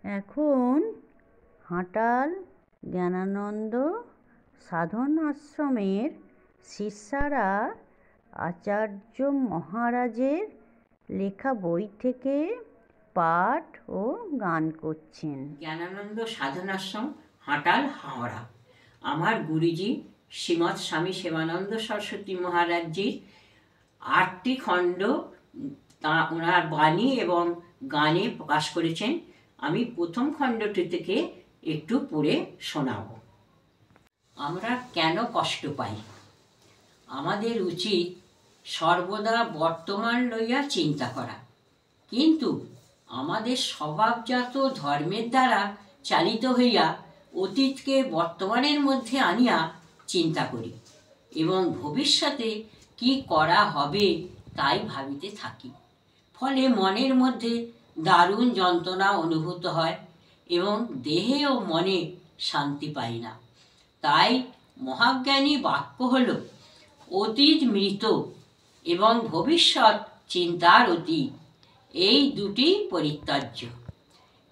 এখন হাঁটাল জ্ঞানানন্দ সাধন আশ্রমের শিষ্যারা আচার্য মহারাজের লেখা বই থেকে পাঠ ও গান করছেন। জ্ঞানানন্দ সাধন আশ্রম, হাঁটাল, হাওড়া। আমার গুরুজি শ্রীমৎ স্বামী সেবানন্দ সরস্বতী মহারাজজির 8টি খণ্ড ওনার বাণী এবং গানে প্রকাশ করেছেন। আমি প্রথম খণ্ডটি থেকে একটু পড়ে শোনাব। আমরা কেন কষ্ট পাই? আমাদের উচিত সর্বদা বর্তমান লইয়া চিন্তা করা, কিন্তু আমাদের স্বভাবজাত ধর্মের দ্বারা চালিত হইয়া অতীতকে বর্তমানের মধ্যে আনিয়া চিন্তা করি এবং ভবিষ্যতে কি করা হবে তাই ভাবিতে থাকি। ফলে মনের মধ্যে দারুণ যন্ত্রণা অনুভূত হয় এবং দেহে ও মনে শান্তি পাই না। তাই মহাজ্ঞানী বাক্য হল অতীত মৃত এবং ভবিষ্যৎ চিন্তার অতীত, এই দুটি পরিত্যাজ্য।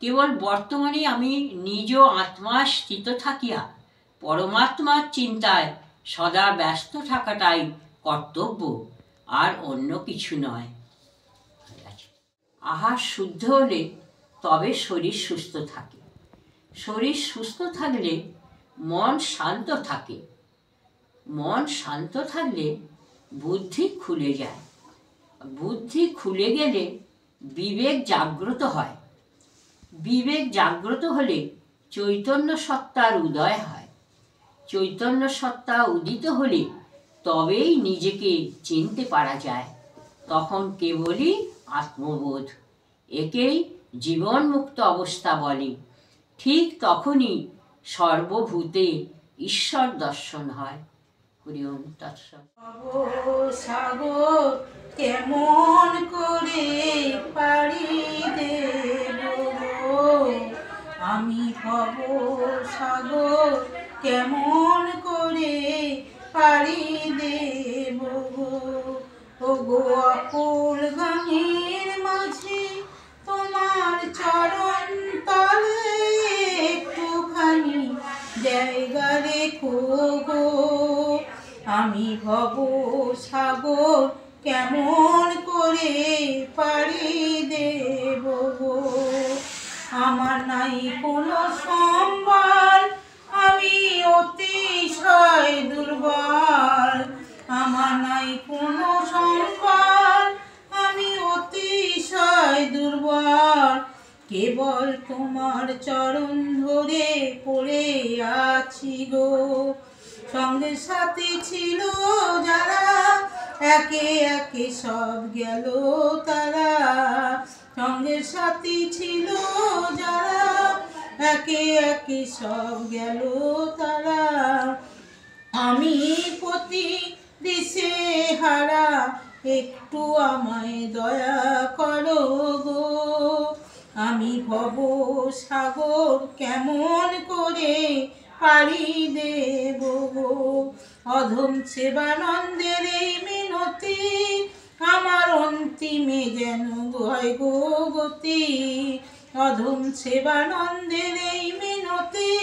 কেবল বর্তমানে আমি নিজ আত্মা স্থিত থাকিয়া পরমাত্মার চিন্তায় সদা ব্যস্ত থাকাটাই কর্তব্য, আর অন্য কিছু নয়। আহার শুদ্ধ হলে তবে শরীর সুস্থ থাকে। শরীর সুস্থ থাকলে মন শান্ত থাকে। মন শান্ত থাকলে বুদ্ধি খুলে যায়। বুদ্ধি খুলে গেলে বিবেক জাগ্রত হয়। বিবেক জাগ্রত হলে চৈতন্য সত্তার উদয় হয়। চৈতন্য সত্তা উদিত হলে তবেই নিজেকে চিনতে পারা যায়। তখন কেবলই আত্মবোধ, একেই জীবনমুক্ত অবস্থা বলে। ঠিক তখনই সর্বভূতে ঈশ্বর দর্শন হয়। হরি ওম তৎসৎ। সাগর কেমন করে পাড়ি দেব আমি, ভব সাগর কেমন করে পাড়ি দেব গো অকুল গানের মাঝে তোমার চরণ তলে একটুখানি জায়গা রেখো গো আমি, ভব সাগর কেমন করে পাড়ি দেব গো। আমার নাই কোনো সম্বল, আমি অতিশয় দুর্বল। আমার নাই কোনো সম্বল, আমি অতিশয় দুর্বল। কেবল তোমার চরণ ধরে পড়ে আছি গো। সঙ্গে সাথে ছিল যারা, একে একে সব গেল তারা। সঙ্গে সাথী ছিল যারা, একে একে সব গেল তারা। আমি প্রতি দিশে হারা, একটু আমায় দয়া করো গো আমি, ভব সাগর কেমন করে পাড়ি দেব গো। অধম সেবানন্দের এই মিনতি, আমার অন্তিমে যেন হয় গো গতি। অধম সেবানন্দের এই মিনতি,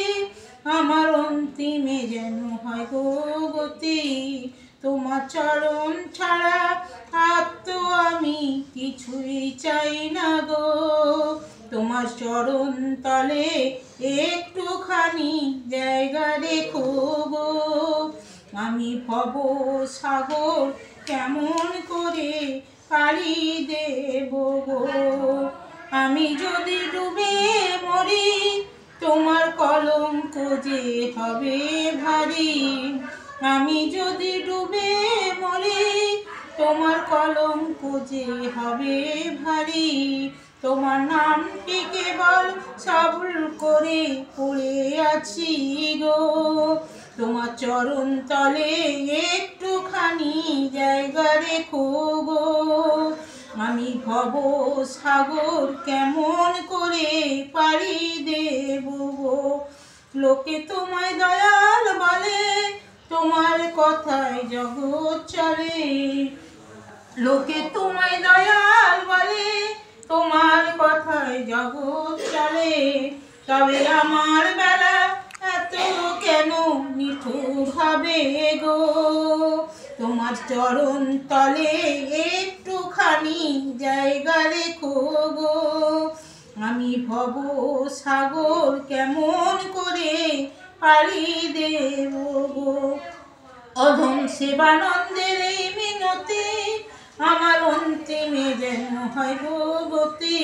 আমার অন্তিমে যেন হয় গো গতি। তোমার চরণ ছাড়া আর তো আমি কিছুই চাই না গো। তোমার চরণ তলে একটুখানি জায়গা রেখো গো আমি, ভব সাগর কেমন করে পাড়ি দেব গো। আমি যদি ডুবে মরি, তোমার কলঙ্ক যে হবে ভারী। আমি যদি ডুবে মরি, তোমার কলঙ্ক যে হবে ভারী। তোমার নামটি কেবল সবল করে পড়ে আছি গো। তোমার চরণ তলে একটুখানি জায়গা রেখো গো আমি, ভব সাগর কেমন করে পাড়ি দেব গো। লোকে তোমায় দয়াল বলে, তোমার কথায় জগৎ চলে। লোকে তোমায় দয়াল বলে, তোমার কথায় জগৎ চলে, তবে আমার বেলা এত কেন নিঠুর হবে গো। তোমার চরণ তলে একটুখানি জায়গা রেখো গো। আমি ভব সাগর কেমন করে পাড়ি দেব গো। অধম সেবানন্দের এই মিনতি আমার অন্তিমে যেন হয় গো গতি।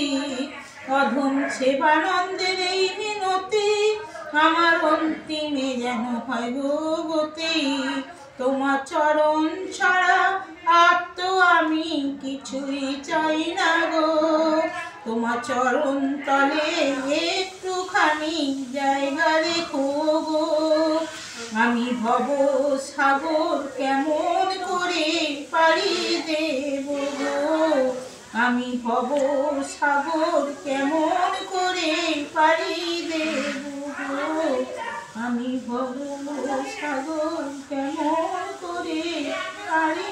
অধম সেবানন্দের এই মিনতি আমার অন্তিমে যেন হয় গো গতি। তোমার চরণ ছাড়া আর তো আমি কিছুই চাই না গো। তোমার চরণ তলে একটুখানি জায়গা রেখো গো। আমি ভব সাগর কেমন করে পাড়ি দেব গো। আমি ভব সাগর কেমন করে পাড়ি দেব গো। আমি ভব সাগর কেমন করে পাড়ি